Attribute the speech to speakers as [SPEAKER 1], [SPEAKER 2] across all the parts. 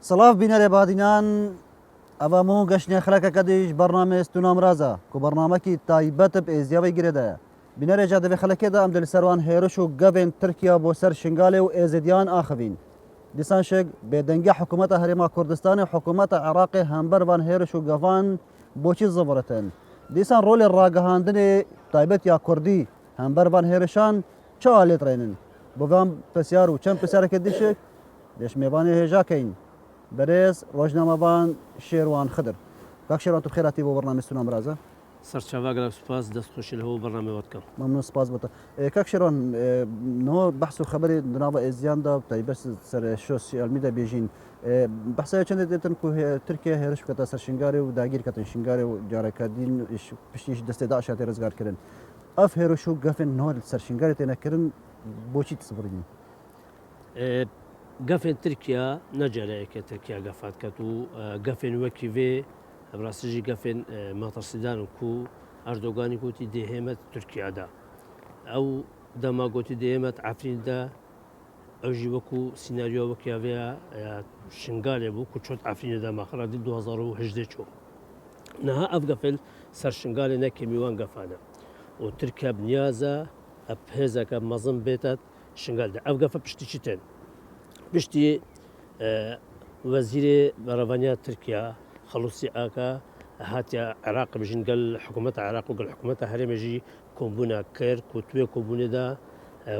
[SPEAKER 1] سلاف بینەرێ بادینان ئەوەموو گەشتنێ خەلەکەکەدیش بەرنامە ستونام رازە کو بەرنامەکی تایبەت ئێزیاوی گرێدایە بینەرێجا دەبێ خەلەکێدا ئەم دل سەروان هێرش و گەڤێن ترکیا بۆ سەر شنگالێ و ئێزیدیان ئاخەوین دیسان شێک بێدەنگی حکوومەتە هەرێما کوردستانی حکوومەتە عێراقی هەمبەروان هێرش و گەڤان بۆچی زەبڕەتن دیسان ڕۆلی ڕاگەهاندنێ تایبەت یا کوردی هەمبەروان هێرشان چاوا لێتڕێنن بۆڤان پرسیار و چەند پرسیارێکە دیشێک دێشمێبانی هێژاکەین بەرێز ڕۆژنامەبان شێروان خدر کاک شێروان تو خێراتی بۆ بەرنامەی ستونام رازە
[SPEAKER 2] سەرچاواگەڵ سوپاس دەستخۆشی لەهەوە بەڕامێوەت بکەم
[SPEAKER 1] ممنون سپاس بۆتە کاک شێروان نەوە بەحس و خەبەری دناوە ئێزیاندا تایبەت سەر سۆسیال میدیا بێژین بەحسای چەندێک دێتن کو ترکیە هێرش بکەتە سەر شنگارێ و داگیر کەتن شنگارێ و جارەکەدین پشتیش دەستێدا ئاشاتی ڕزگارکردن ئەف هێرش و گەفێن نەوە سەر شنگاری تێنەکردن بۆچی تسبڕین
[SPEAKER 2] گەفێن ترکیا نەجارەیەکە ترکیا گەفات کەت و گەفێن وەکی وێ ڕاستژی گەفێن ماتەرسیدان و کو ئەردۆگانی گوتی دێهێمەت تورکیادا ئەو دەما گوتی دێمەت ئافریندا ئەوژی وەکو سینناریۆ وەکیاوەیە شنگالێ بوو کو چۆت ئافرینەدا ماخڕادی 2010 چۆ نەها ئەف گەفل سەر شنگالێ نەکە میوان گەفانە و ترکیا بنیازە ئەپ هێزەکە مەزم بێتت شنگالدا ئەف گەفە پشتیچی تێن پشتی وەزیرێ بەڕەوانیا ترکیا خەڵوسی ئاکە هاتیا عێراق بژین گەل حکوومەت عێراق و گەل حکوومەتە هەرێمەژی کۆمبوونا کرد و توێ کۆبوونێدا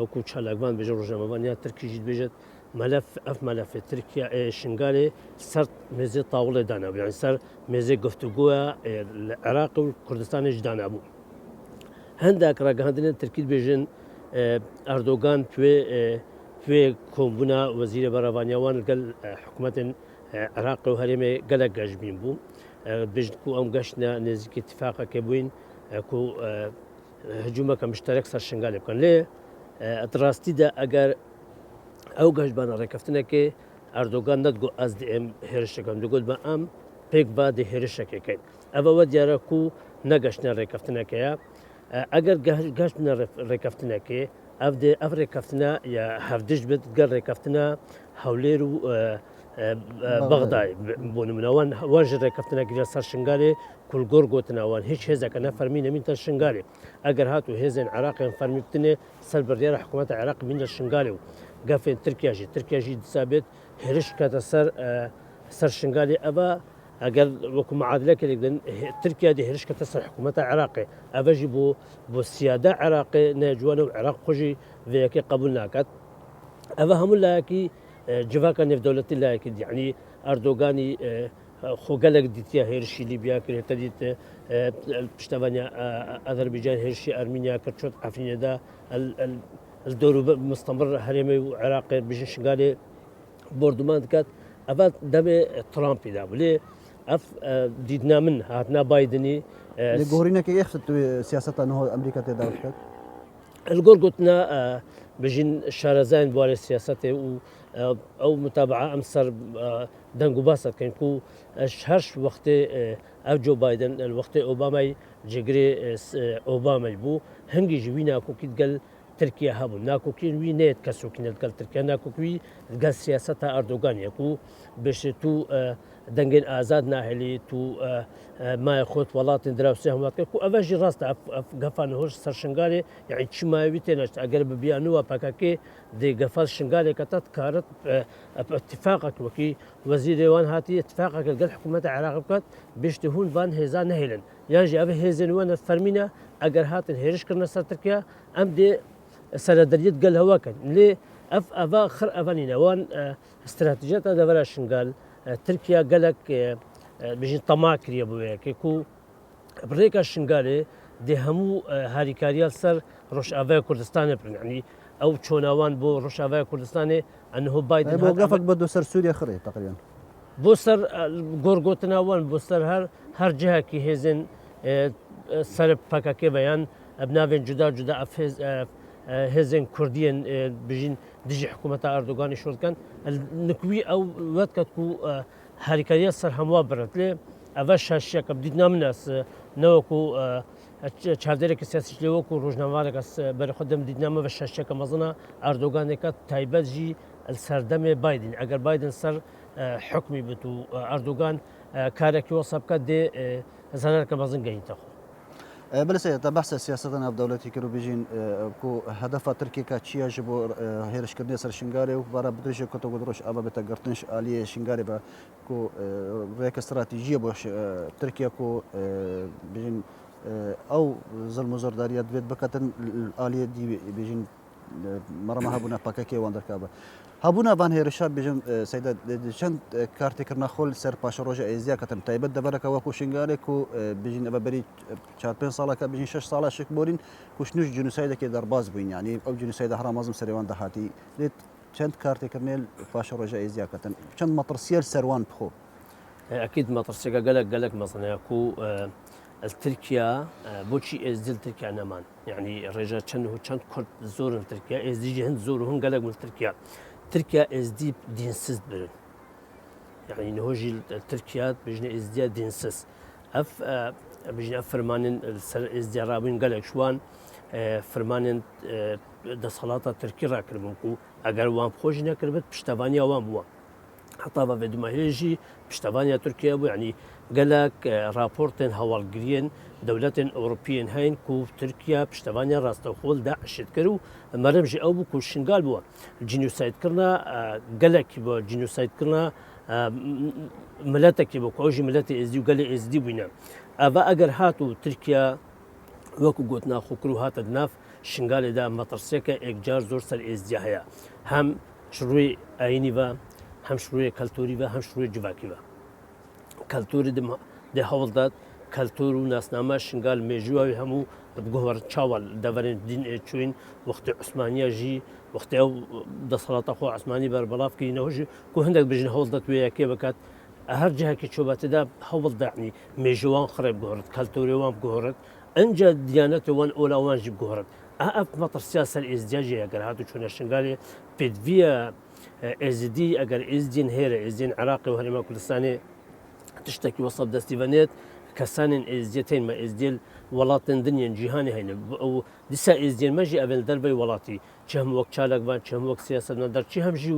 [SPEAKER 2] وەکو چالاکوان بێژە ڕۆژنامەوانیا ترکیژیت بێژێت مەلەف ئەف مەلەفێ ترکیا شنگالێ سەر مێزێ تاوڵێ دانابوو یانی سەر مێزێ گفتوگووە لە عێراق و کوردستانیش دانابوو هەندێک ڕاگەهاندنە ترکیت بێژن ئەردۆگان توێ کۆمبوونا وەزیرە بەڕەوانیاوان گەل حکوومەتن عێراق و هەرێمێ گەلک گەشتبین بوو بژت و ئەم گەشتە نێزیکی اتفاقەکە بووین و هجوومەکە مشتەرەك سەر شنگالێ بکەن لێ ڕاستیدا ئەگەر ئەو گەشتبانە ڕێکەفتنەکە ئەردۆگان نەتگو ئەس ئێم هێرشەکەم دەگوت بە ئەم پێک با دە هێرشەکەکەین ئەوەوە دیارە و نەگەشتە ڕێکەفتنەکەیە ئەگەر گەشتە ڕێکەفتنەکە ئەف ڕێکەفتنە یا هەفتش بێت گەر ڕێکەفتنە هەولێر و بەغدای بۆ نمونەوان وەژ ڕێکەفتنەگیرە سەر شنگالێ کولگۆر گوتناوان هیچ هێزەکە نەفەرمی نەمینتە شنگالێ ئەگەر هات و هێزن عراقیان فەرمی بتنێ سەر بڕیارە حکوومەتە عێراق بینە شنگالێ و گەفێن ترکیاژی دیسابێت هێرش کاتە سەر شنگالێ ئەوە ئەگەر وەکو معادلەکە لێکدن ترکیا دی هێرش کەتە سەر حکوومەتە عێراقی ئەڤژی بۆ سیادا عێراقی نەجوانە و عێراق خۆشی vەیەکی قبول ناکات ئەوە هەموو لایەکی جڤاکە نێودەوڵەتی لایەکی یعنی ئەردۆگانی خۆگەلێک دیتیا هێرشی لیبیا کرێتە دیت پشتەوانیا ئەذەربیجان هێرشی ئەرمینیا کرد چۆت ئەفرینەدا دەور مستەمر هەرێمەی و عێراقی بژین شنگالێ بردومان دکات ئەڤ دەبێ ترامپیدا بلێ ئەف دیدنا من هاتنا بایدنی
[SPEAKER 1] گۆڕینەکە یەخت سیاسەتە نەوە ئەمریکا تێدا بکات
[SPEAKER 2] الگۆر گوتنا بژین شارەزایان بوارێ سیاسەتێ و ئەو متابعە ئەم سەر دەنگ و باسەکەین و هەرش وەختێ ئەو جۆ بایدن وەختێ ئۆبامای جێگرێ ئۆبامای بوو هەنگی ژوی ناکۆکیت گەل ترکیە هەبوو ناکۆکیین وی نێت کەسۆکینێت گەل ترکیە ناکۆکوی گەل سیاسەتە ئەردۆگانیەک و بێشێت و دەنگێن ئازاد ناهێلی تو مایە خۆت وڵاتی دراوسێ هەماتکە و ئەڤژی ڕاستە گەفان هۆش سەر شنگالێ یعنی چی ماوی تێنەشت ئەگەر ببیانوە پاکەکێ دێ گەفال شنگالێکە کارت اتفاقك وەکی وەزیرێوان هاتی اتفاقەکە گەل حکوومەتە عێراق بکات بێشتی هون بان هێزا نەهێلن یانژی ئەvە هێزێنوانە فەرمینە ئەگەر هاتن هێرشکردنە سەر ترکیا ئەم دێ سەرەدەریت گەل هەواکەن لێ ئەڤە خڕ ئەڤەنینەوان استراتیژەتە دەڤرە شنگال ترکیا گەلک بژین تەما کریە بووەیەکێک و بڕێکە شنگالێ دێ هەموو هاریکاریال سەر ڕۆژئاوای کوردستانە پرنی ئەو چۆناوان بۆ ڕۆژئاوای کوردستانێ ئەنهۆ بایدن
[SPEAKER 1] بۆ گەفک بە دو سەر سووریا خڕێ تقریبا
[SPEAKER 2] بۆ سەر گۆرگۆتناوان بۆ سەر هەر جهەکی هێزن سەر پاکەکێ بەیان ئەبناوێن جودا جودا هێزن کوردیان بژین دژی حکوومەتە ئەردۆگانی شۆرکەن نکوی ئەو وەتکەت و هاریکاریە سەر هەمووا برێت لێ ئەڤە شاشیەکە بدیتنا منەس نەوەکو چاودێرێکی سیاسی لێ وەکو ڕۆژنامەوارێک بەرەخۆدەم دیتنامە بە شەشەکە مەزنە ئەردۆگانێکە تایبەتژی سەردەمێ بایدن ئەگەر بایدن سەر حکمی بێت و ئەردۆگان کارێکی وەسە بکات دێ زانارکە مەزن گەینتەخۆ.
[SPEAKER 1] بله سيد بحث سياستنا في دولتي كانوا بيجين كو هدف تركيا كاتشيا جبو هيرش كردني سر شنغاري وبرا بدريش كتو قدروش أبا بتقرتنش آلية شنغاري با كو ريك استراتيجية بوش تركيا كو بيجين أو ظلم زرداريات بيت بكتن آلية دي بيجين مرة ما هبونا باكاكي واندر كابا هبونا بان هيرشا بيجن سيدا چند كارتي كرنا خول سر باش روجا ازيا كتم تايبت دبرك وكو شنغاري كو بيجن ابا بري 4 سالا كا بيجن 6 سالا شك بورين كوشنوش جنوسايد كي درباز بوين يعني او جنوسايد هرم ازم سريوان دهاتي ليت چند كارتي كرنيل باش روجا ازيا كتم چند مطرسيال سروان بخو
[SPEAKER 2] اكيد مطرسيكا قالك مثلا كو تركيا بوشي ازدل تركيا نمان يعني الرجال چند كرد زور تركيا ازدي هند زور هن قالك من تركيا ازدي دينسز برن يعني نهوجي تركيا بجنا ازدي دينسز بجنا فرمانن ازدي رابين قالك شوان فرمانن ده صلاة تركيا راكربنكو اگر وان بخوجنا كربت بشتوانيا وان بوا حتى بفيدو ما هيجي بشتوانيا تركيا بو يعني قالك رابورتين هوالجرين دولات أوروبيين هين كو تركيا بشتوانيا راستوخول داعش تكرو مرمجي أو بكو شنقال بوا جينوسايد كرنا قالك بوا جينوسايد كرنا ملاتك بوا كوجي ملاتي ازدي وقال ازدي بينا أبا أجر هاتو تركيا وكو قوتنا خوكرو هات الناف شنقال دا مطرسيكا إكجار زور سر ازدي هيا هم شروي آيني با هم شروي كالتوري با هم شروي جواكي با کلتوری ده هولداد کلتور و ناسنامه شنگال میجوی همو بگوهر چاول دورن دین چوین وقت عثمانیه جی وقت او دسالات خو عثمانی بر بلاف کی نهوج کو هندک بجن هولداد ویا کی بکات هر جهه کی چوبات ده هولد يعني میجوان خرب گوهرت کلتوری وان گوهرت انجا دیانت وان اولا وان جی گوهرت اف مطر سیاست الازدواجی اگر هاتو چون شنگال بدویا ازدی اگر ازدین هره ازدین عراقي وهرما كردستاني تشتكي وصف دستيفانيت كسان ازديتين ما ازديل ولاتن دنيا جهاني هنا او دسا ازديل ماجي ابن دربي ولاتي چهم وقت چالك بان چهم وقت سياسة ندر چهم جي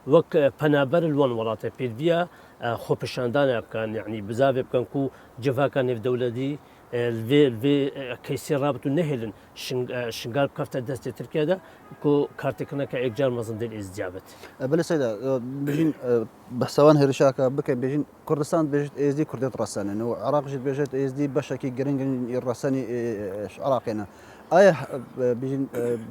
[SPEAKER 2] وقت پنابر الوان ولاتي بيدفيا خو پشاندان كان يعني بزاف كان كو جفا كان في دولة دي الفي كيسي رابط النهلن شنقال كافتا دست تركيا ده كو كارتكنا كإجار مزن ديل ازديابت
[SPEAKER 1] بله سيدا بيجين بحسوان هيرشاكا بكي بيجين كردستان بيجت ازدي كرديت رساني انه عراق جت بيجت ازدي بشكي جرينجن الرساني عراقينا آیا بيجين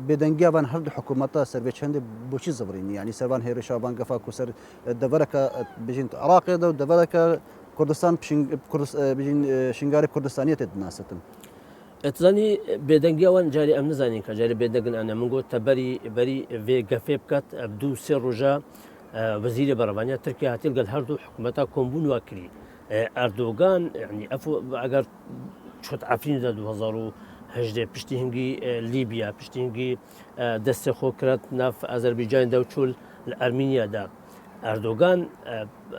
[SPEAKER 1] بدنجا بان هر حكومتا سربي چند بوشي زبرين يعني سربان هيرشا بان قفا كسر دبركا بيجين عراقي ده دبركا كردستان بيجين شنغاري كردستانية تدناستن
[SPEAKER 2] اتزاني بدنجا وان جاري ام نزانين كجاري بدنجن انا من قلت بري في قفيب كات ابدو سير رجا وزير برلمانيا تركيا هتلقى الهردو حكومتها كومبون واكري اردوغان يعني افو اگر شوت عفرين ده 2018 پشتی هنگی لیبیا پشتی هنگی دست خو کرد ناف آذربایجان ده و چول الارمینیا ده اردوغان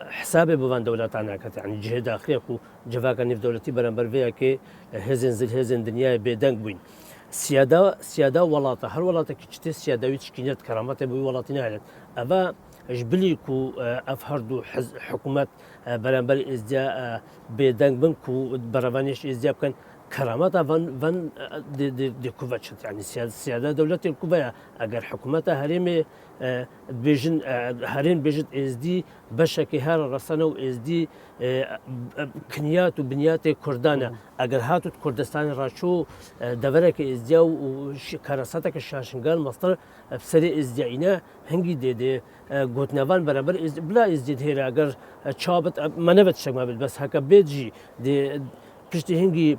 [SPEAKER 2] حسابه بوان دولتانا كت يعني جهه داخليه كو جفاكا نف دولتي برانبر فيها كي هزن دنيا بيدنگ بوين سياده ولاته هر ولاته كيتشتي سيادوي تشكينات كرامته بو ولاتنا علت افا جبلي كو افهردو حكومات برانبر ازديا بيدنگ بن كو برافانيش ازديا كان كرامتها فان دي كوفاتشت يعني سياده دولة الكوفايا اگر حكومتها هريمي بيجن هرين بيجت ازدي بشكي هار رسانه وازدي كنيات وبنيات كردانا اگر هاتو كردستان راشو دورك ازديا وكراساتك الشاشنغال مصدر بسري ازدياينا هنگي دي قوتنافان برابر بلا ازدي هيرا اگر چابت ما نبت شكما بس هكا بيجي دي پشتی هنگی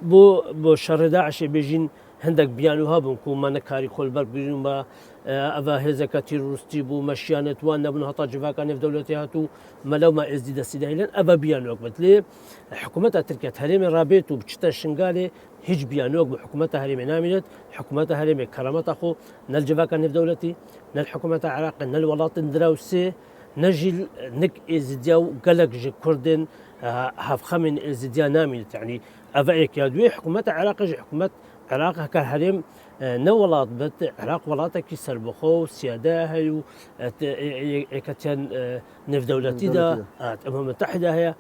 [SPEAKER 2] بو شر داعش بيجين هندك بيانوها بنكو ما نكاري خول برك بيجون با افا هزكا تيروستي بو مشيانت وان نبن هطا جفا كان في دولتي هاتو ملو ما ازدي دسيدايلن افا بيانوك بتلي حكومتها تركيا هريم رابيتو بچتا شنغالي هيج بيانوك بحكومتها هريم نامنت حكومتها هريم كرامتها خو نل جفا كان في دولتي نل حكومتها عراق نل ولاطن دراوسي نجي نك ازدياو قلق جي كردن هاف خمن ازديا نامنت يعني أفايك يا دوي حكومة العراق حكومة العراق كهرم نولات بت عراق ولاتك سربخو سيادة هيو كتيان نف دولتي دا الأمم المتحدة هي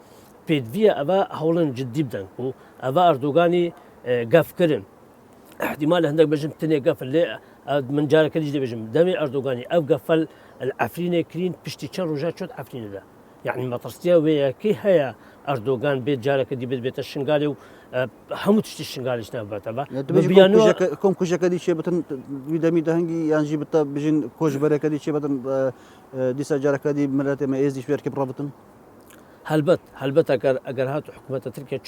[SPEAKER 2] بيدفيا أبا هولن جدي بدن أبا أردوغاني قاف كرن احتمال هندك بجم تاني قاف اللي من جارك اللي بجم دمي أردوغاني أو قفل العفرين كرين بشتي كان رجع شد عفرين ده يعني ما ترستيا ويا كي هي أردوغان بيت جارك دي بيت الشنغالي و همو تشتي الشنغالي شنو بتابع
[SPEAKER 1] بيانو كم كوجا كدي شيء بتن بيدامي دهنجي يعني جبت بجن كوج برا كدي شيء بتن ديسا جارك دي مرات ما يزدي شوية كبر بتن
[SPEAKER 2] هلبت اگر هات حكومة تركيا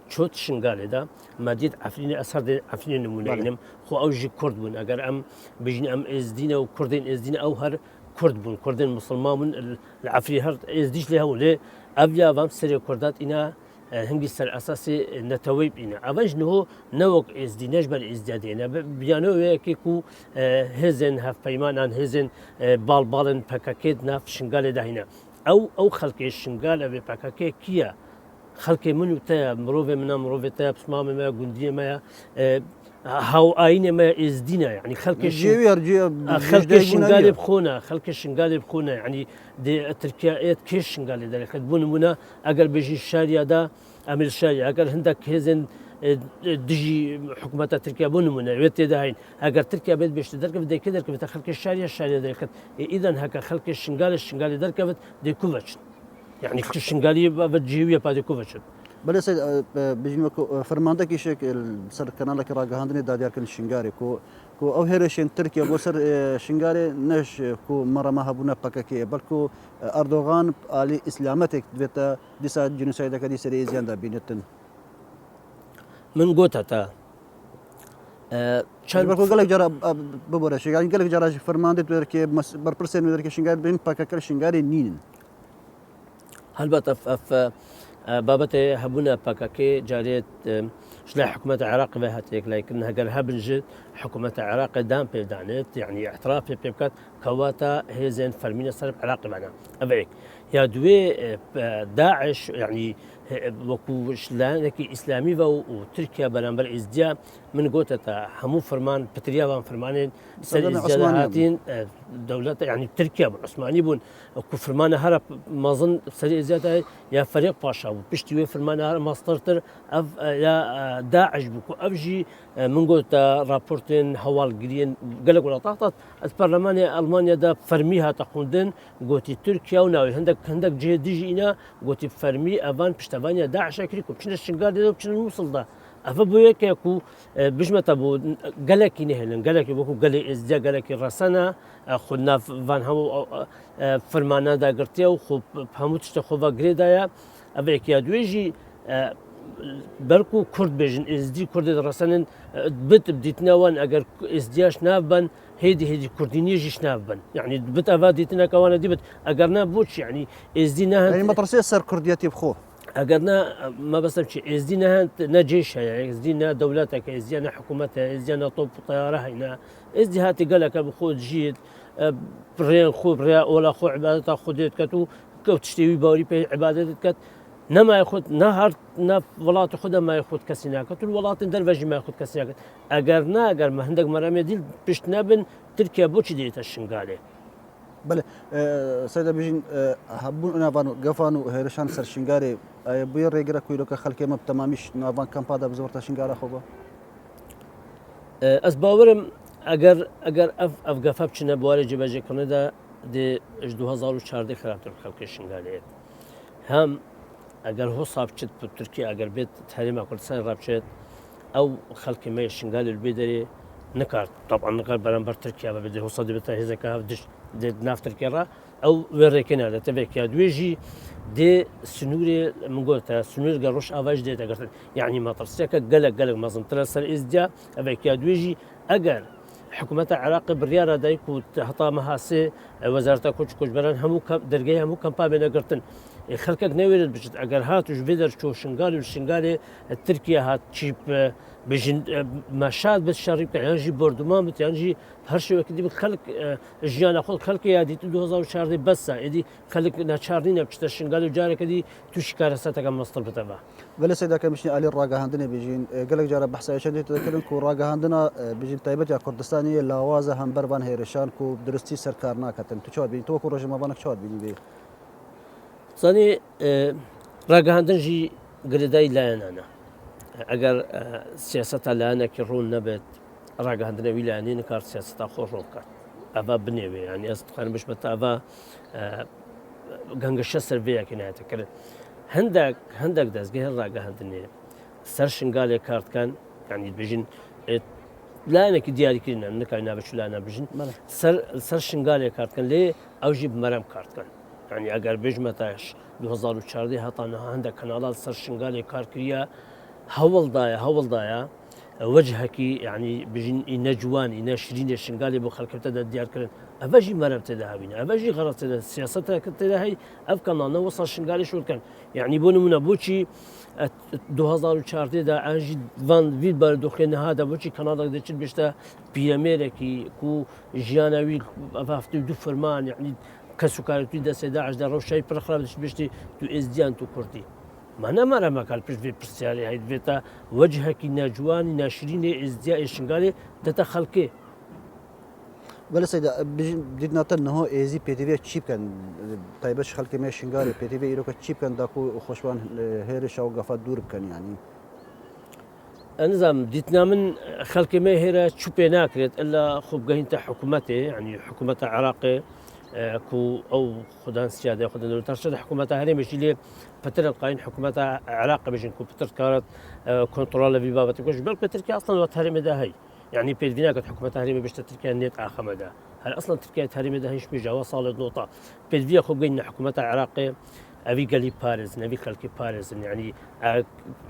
[SPEAKER 2] شوت شنغالي دا ماديت عفريني اثر عفريني نمونينم خو اوجي كرد بون اگر ام بجني ام ازدينا وكردين ازدينا او هر كرد بون كردين مسلمان من العفري هر ازديش لها ولا ابيا فام سري كردات انا هنگی سر اساسی نتویب اینه. اوج نه نوک ازدینش بر ازدیادینه. بیانویه که کو هزن هف پیمانان هزن بالن پککید نف شنگال دهینه. او خلق شنگال و پککه کیا خلق منو تا مروه تا بسمام ما گندی ما هاو آینه ما ازدینه يعني خلق شنگال بخونه يعني دي تركيا كيش شنگال داري خدبون منا اگر بيجي الشارع دا عمل شارع اگر هندك هزن دجي حكومة تركيا بون منا ويت داين اگر تركيا بيت بيش درك بدي كده درك خلق الشارع داري اذا هكا خلق الشنگال درك دي كوفش يعني الشنگالي بجيويه با دي كوفش
[SPEAKER 1] بله سيد بيجي فرمانده كي شك سر كنال كي راغاندني داديار كن شنغاري كو او هيرشين تركيا بو سر شنغاري نش كو مره ما هبونا بككي بلكو اردوغان علي اسلامتك بتا ديسا جنوسايد كدي سري زياندا بينتن
[SPEAKER 2] من قوتها
[SPEAKER 1] چند بلکو گله جرا ببره شنغاري گله جرا فرمانده تركيا بر پرسن تركيا شنغاري بين بككل شنغاري نين
[SPEAKER 2] هلبت اف بابت هبونا باكاكي جاريت شلا حكومة العراق بهاتيك لكن هجر هبنجت حكومة العراق دام بيدانت يعني اعتراف بيبكات كواتا هيزن فرمين صرف عراقي معنا أبيك يا دوي داعش يعني وكو شلانكي إسلامي وتركيا برانبر إزديا من قوتها همو فرمان بتريا فرمانين سر إزدياتين دولة يعني تركيا عثماني بون وكو فرمان هرب ما ظن سر إزدياتها يا فريق باشا وبشتوي فرمان هرب ماسترتر أف يا داعش بكو أفجي من قوتها رابورتين هوال جرين قالك ولا طاطت البرلمان ألمانيا دا فرميها تقوندن قوتي تركيا وناوي هندك جهة ديجينا قوتي فرمي أفان بشتبانيا داعش أكريكو بشنا الشنقار دا بشنا الموصل دا أفبويا كيكو بجمة أبو قالك نهلن قالك بكو قالي إزديا قالك رسنا خدنا فان همو فرمانا دا قرتيا وخو همو تشتخوفا قريدايا أبيك يا دويجي بركو كرد بيجن ازدي كرد رسنن بت بديتنا وان اگر ازدياش نافبن هيدي كردينيه جيش نافبن يعني بت افاديتنا كوانا دي بت اگرنا بوش يعني ازدينا
[SPEAKER 1] يعني مطرسيه سر كردياتي بخو
[SPEAKER 2] اگرنا ما بس شيء ازدينا نجيش يعني ازدينا دولتك ازدينا حكومتها ازدينا طب طياره هنا ازدي هاتي قالك بخو جيد برين خو بريا ولا خو عبادتها خديت كتو تشتوي باوري بي عبادتك كت نما ياخذ نهر نف ولات خدها ما ياخذ كسيناكت والولات دروجي ما ياخذ كسيناكت اگر ما عندك مرامي ديل بشتنابن تركيا بوش ديت الشنغالي
[SPEAKER 1] بله سيدا بيجين هبون انا فانو غفانو هيرشان سر شنغاري بير ريغرا كويلوكا خلكي ما تمامش نافان كامبادا بزورتا شنغارا خوبا
[SPEAKER 2] اسباورم اگر اف غفا بچنا بواري جباجي كندا دي 2014 خرابتر خلق الشنغالي هم اگر هو صابشت بتركيا اگر بيت تحريم كردستان رابشت او خلق ما الشنغالي البيدري نكار طبعا نكار برانبر تركيا بده هو صدي بتا هذا كاف دي ناف تركيا او وريكنا ده تبك يا دويجي دي سنوري من قلتها سنوري قروش افاج دي تقرت يعني ما ترسيك قلق ما زنتر سر ازديا ابيك يا دويجي اگر حكومة العراق بالريارة دايكو هطا مهاسي وزارة كوش بران همو درجي همو كمبا بين قرتن خەڵکێک نەوێت بچێت ئەگەر هاتوش بێ دەرچۆ شنگالی و شنگالێ ترکیە هات چی بژین مەشاد بێت شەڕی بکە یانژی بردومان بێت یانژی هەر شێوەیەکی دی خەڵک ژیانە خۆڵ خەڵکی یادیت 2014 بەسە ئێدی خەڵک ناچارنینە بچتە شنگال و جارێکە دی تووشی کارەسەتەکە مەستڵ بتەوە
[SPEAKER 1] ولی سیدا کمیشنی علی ڕاگەهاندنی بژین گەلێک جارە بەحسایشان دەکردن و ڕاگەهاندنا بژین تایبەت یا کوردستانی لاوازە هەمبەربان هێرشان و درستی سەرکار ناکەتن تو چاوت بینی تۆ و ڕۆژەمەبانێک چاوت بینی بێ
[SPEAKER 2] زانی ڕاگەهاندنژی گرێدای لایەنانە ئەگەر سیاسەتە لایەنێکی ڕوون نەبێت ڕاگەهاندنەوی لایەنی کار سیاسەتا خۆش ڕۆ بکات ئەڤ بنێوێ ینی ئەس بخوێن بشمە ئەڤ گەنگەشە سەرڤەیەکی نایەتەکردن هەندێک دەستگای ڕاگەهاندنێ سەر شنگالێک کارتکان ینی بژین لایەنێکی دیاریکردن نکای نابچ لایەنە بژین سەر شنگالێک کارتکەن لێ ئەوژی بمەرەم کارتکەن ینی ئەگەر بێژمەتاش 2014 هەتانەها هەندێک کەناڵات سەر شنگالێک کارکردە هەوڵدایە وەجهەکی ینی بژین ئینە جوان ئینە شرینێ شنگالی بۆ خەڵکەوتەدا دیارکردن ئەڤژی مەرەم تێدا هاوینە ئەڤژی غەڕەت تێدا سیاسەتەکە تێدا هەی ئەف کەناڵە وەسا شنگالی شورکەن یعنی بۆ نمونە بۆچی 2014دا ئەژی وید بەر دۆخێنەهادا بۆچی کەناڵێک دەچێت بێشتە پیرەمێرێکی و ژیانەوی ئەفافتی دو فەرمان یعنی کەس و کارەتوی دەسێدا ئەشدا ڕەوشای پرخرا بێشتی تو ئێزدیان تو کوردی مەنەمەرەمەکال پشت بێ پرسیاری هەیت بێتە وەجهەکی ناجوانی ناشرینێ ئێزدیا ئێشنگالێ دەتە خەڵکێ
[SPEAKER 1] ولی سیدا دیدناتە نهۆ ئێزی پێتیوێ چی بکەن تایبەت خەڵکی مێ شنگالی پێتیوێ ئیرۆکە چی بکەن داکو خۆشوان هێرشە و گەفات دوور بکەن ینی
[SPEAKER 2] نظام دیتنا من خەڵکی مێ هێرە چوو پێ ناکرێت ئەلا خوبگەهینتە حکوومەتێ ینی حکوومەتە عراقێ کو ئەو خوددان سیادە خوددان تاشە حکوومەتە هەرێمەشی لێ پتر القاین حکوومەتە عراق بژین کو پتر کارت کۆنتترۆلە بی بابەتی کۆش بەر پترکی ئەسڵان وە هەرێمەدا هەی يعني بيدفيناك حكومة هريمة باش تركيا نيت عاخمدا هل اصلا تركيا هريمة ده هيش بيجا صالة نقطة بيدفيا خو قلنا حكومة العراقية ابي قالي باريس نبي خلكي باريس يعني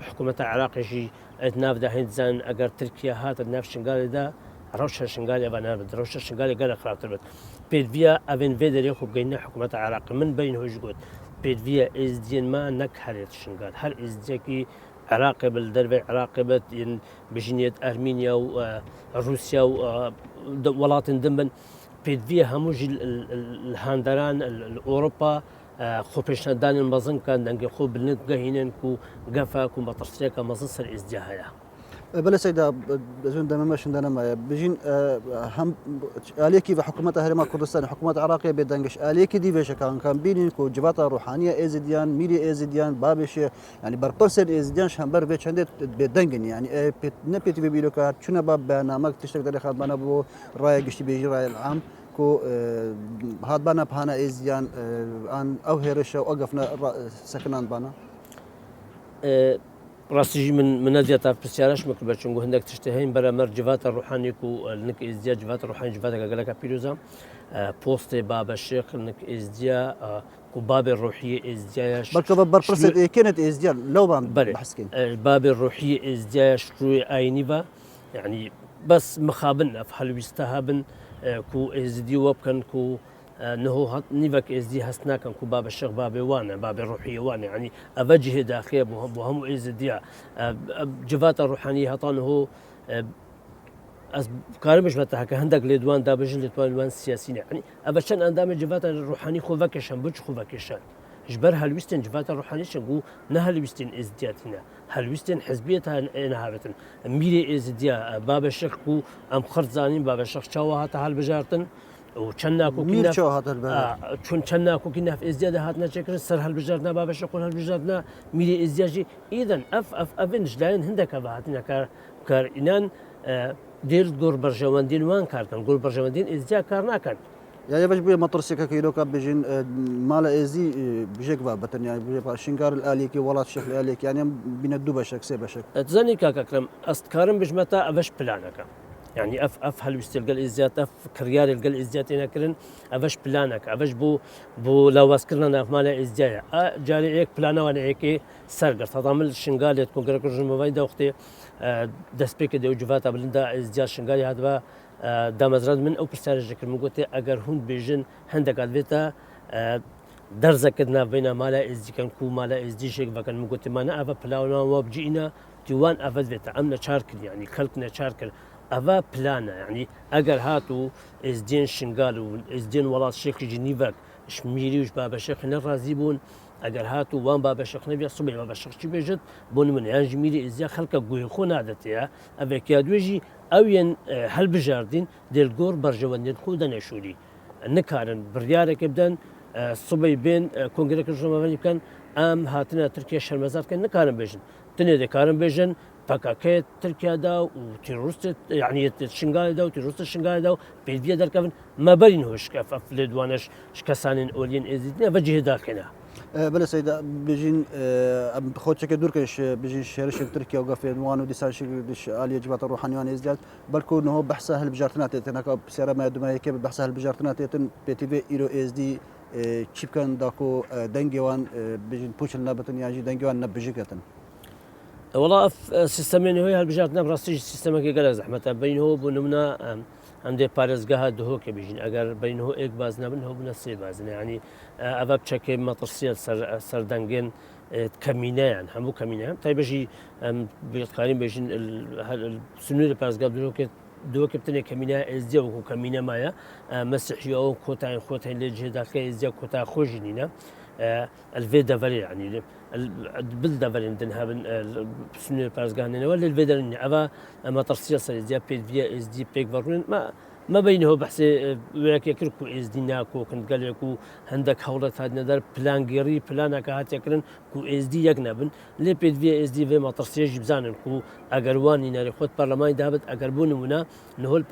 [SPEAKER 2] حكومة العراق شي اتناف ده هنزان اگر تركيا هات الناف شنغالي ده روشة شنغالي بنا روشة شنغالي قال خاطر بت بيدفيا ابن فيدر يخو قلنا حكومة العراق من بين هوجود بيدفيا ازدين ما نكحرت شنغال هل ازديكي عراقب الدربي عراقبة بجنية أرمينيا وروسيا وولات دمن بيدفيا هموج الهاندران الأوروبا خو پیشندان المزن كان دنگي خو بلند گهينن كو قفا كو مطرسيا كمزصر ازدهايا
[SPEAKER 1] بلا سيدا بزون دم شندنا ما بيجين هم عليكي في حكومة هرما كردستان حكومة عراقية بدنجش عليكي دي فيش كان بينين كو جبهة روحانية ازديان ميري ازديان بابش يعني بربرسل ازديان شهبر فيش عندك بدنجن يعني نبيت بيبيلو كار شنو باب برنامج تشتغل تاريخ بنا بو راي قشتي بيجي راي العام كو هاد بنا بهانا ازديان ان او هيرشا وقفنا سكنان بنا
[SPEAKER 2] راستي من نادية بسيارش مكتوبة شنو هندك تشتهين برا مرجفات الروحاني كو نك ازديا جفات الروحاني جفات قالك بيروزا بوست باب الشيخ نك ازديا كو باب الروحية ازديا
[SPEAKER 1] بركب بربرسل كانت ازديا لو بحسكين
[SPEAKER 2] باب الروحية ازديا شروي اينيفا يعني بس مخابن افحل بيستهابن كو ازدي وبكن كو نهو نيفك ازدي هسنا كان كو باب الشيخ باب وانا باب الروحيه وانا يعني اوجه داخليه بهم ازديا جفات الروحانيه هطان هو كارمش متاحك هندك لدوان دابجن لدوان السياسيين يعني ابشن اندام جفات الروحاني خو فكشن بوج خو فكشن جبر هلوستن جفات الروحاني شنقو نهلوستن ازدياتنا هلوستن حزبيتها انهابتن ميري ازديا باب الشيخ كو ام خرزانين باب الشيخ شاوها تهال بجارتن وشناكو كنا
[SPEAKER 1] شو هذا البلد
[SPEAKER 2] شون شناكو كنا في ازدياد هاتنا شكر سر هالبجارنا باب الشقون هالبجارنا ميري ازدياجي اذا اف افنج لاين هندك هاتنا كار انان دير غور برجواندين وان كاركن غور برجواندين ازديا كارنا كان
[SPEAKER 1] يعني باش بيه مطر سكا كيلو كاب بيجين مال ازي بيجيك بابتن يعني بيجي شنقار الاليكي ولات الشيخ الاليكي يعني بين الدوبه شك سي بشك
[SPEAKER 2] تزني كاكرم استكارم بجمتا افش بلانك يعني اف هالوستل قال ازيات اف كريار قال ازيات هنا كرن افش بلانك افش بو لو واسكرنا مال ازيا جاري هيك بلانا وانا هيك سرقر تضامل شنقال تكون كركر جمبايدا وقتي دسبيك دو جفاتا بلندا ازيا شنقال هذا دامزرد من او برسالة ذكر مقولتي اگر هون بيجن هندك ادفيتا دەرزەکردنا بینە مالە ئێزیکەن و مالە ئێزدیشێک بەکەن گوتمانە ئەvە پلااوەوە بجینە دیوان ئەvە بێتە ئەم نەچار کرد ینی کەلک نەچار کرد ئەvە پلانە ینی ئەگەر هات و ئێزدێن شنگال و ئێزدێن وڵات شێخی جنیڤەک شمیری وش بابەشێخ نەڕازی بوون ئەگەر هات و وان بابەشەخ نەبێ سوبێ بابەشەخچی بێژێت بۆ نمونە یان ژمیری ئێزیا خەڵکە گوێ خۆ نادەتەیە ئەvێکیا دوێژی ئەوێن هەلبژاردین دێلگۆر بەرژەوەندێن خۆ دەنێشوری نکارن بڕیارێکە بدەن سوبەی بێن کۆنگرەکە ژۆمەوەنی بکەن ئەم هاتنە ترکیە شەرمەزار بکەن نکارن بێژن تنێ دەکارن بێژن پەکەکەیت ترکیادا و تیرۆریست یعنی شنگالدا و تیرۆریستە شنگالدا و پێویە دەرکەون مەبەرین هۆشکە لێ دوانش کەسانین ئۆلیین ئێزیدنە بە جێداکەنە
[SPEAKER 1] بله سيدا بيجين خودشك دوركش بيجي شرش تركيا وقفين وانو ديسان شيش آلية جبات الروحانيان ازداد بلكو انه بحثها هالبجارتنات هناك بسيارة ما دوما هيك بحثها هالبجارتنات بي تي في ايرو اس دي چیپ کن داکو دنگوان بيجين بوشل نبتن ياجي دنگوان نبجيكتن
[SPEAKER 2] والله سیستمی هوی هالبجارت نبراستی سیستمی که گله زحمت بین هو بنمنا عند پارێزگاها دهۆ کە بژین ئەگەر بینەوە ئێک باز نەبن هەو بنە سێ بازنە ینی ئەvە بچەکەی مەترسیە سەردەنگێن کەمینەیان هەموو کەمینە تای بەژی بێتقارین بێژین سنووری پارێزگا دووەکە بتنێ کەمینە ئێزدیە وەکو کەمینە مایە مەسیحیەوە کۆتایین خۆتین لێ جێداکە ئێزدیا کۆتا خۆژینینە الفي دافري يعني بالدافرين دنهابن سنووری پارێزگاهێنەوە لێ الفيدرني ئەvە ئەمە ترسیە سەرزیە پێویە ئێزدی پێک بەڕوون ما بينه بحث وياك يكركو ازدينا كو كنت قال لكو عندك حولة هاد ندر بلان غيري بلانا كهات يكرن كو ازدي يكنبن لي بيد في ازدي في ما ترسيج بزانن كو اغرواني ناري خود برلمان دابت اغربون منا نهول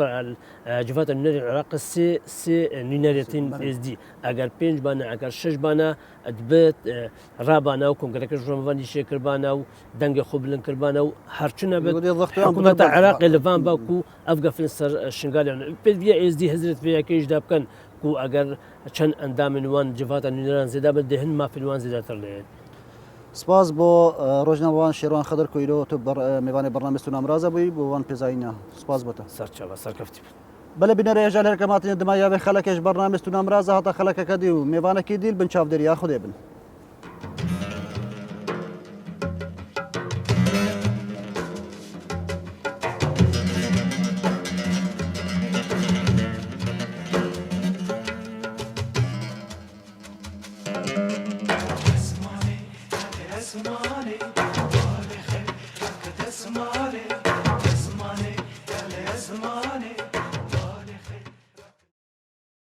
[SPEAKER 2] جفات النار العراق سي نيناريتين ازدي اگر بينج بانا اگر شش بانا ادبت رابانا وكونغريك جومفاني شيكر بانا ودنگ خوبلن كربانا وهرچنا بت حكومه العراق لفان باكو افغا فلسر شنغال پێویە ئێزدی هەزرت پێیەکەیشدا بکەن و ئەگەر چەند ئەندامن وان جڤاتە نوێنەران زێدا بن دەهێن مافیلوان زێداتر لێت
[SPEAKER 1] سپاس بۆ ڕۆژناوان شێروان خەدر کۆیلۆ تو میوانی بەرنامە ستونامرازە بووی بۆ وان پێزایینە سپاس بۆتە
[SPEAKER 2] سەرچاوە سەرکەفتی
[SPEAKER 1] بەلە بینەرە ێژال هەرکەماتنی دمایاوێ خەلەکەش بەرنامە ستونامرازە هاتە خەلەکەکە دی و میوانەکی دیل بن چاودێریا خودێ بن
[SPEAKER 3] تسمعني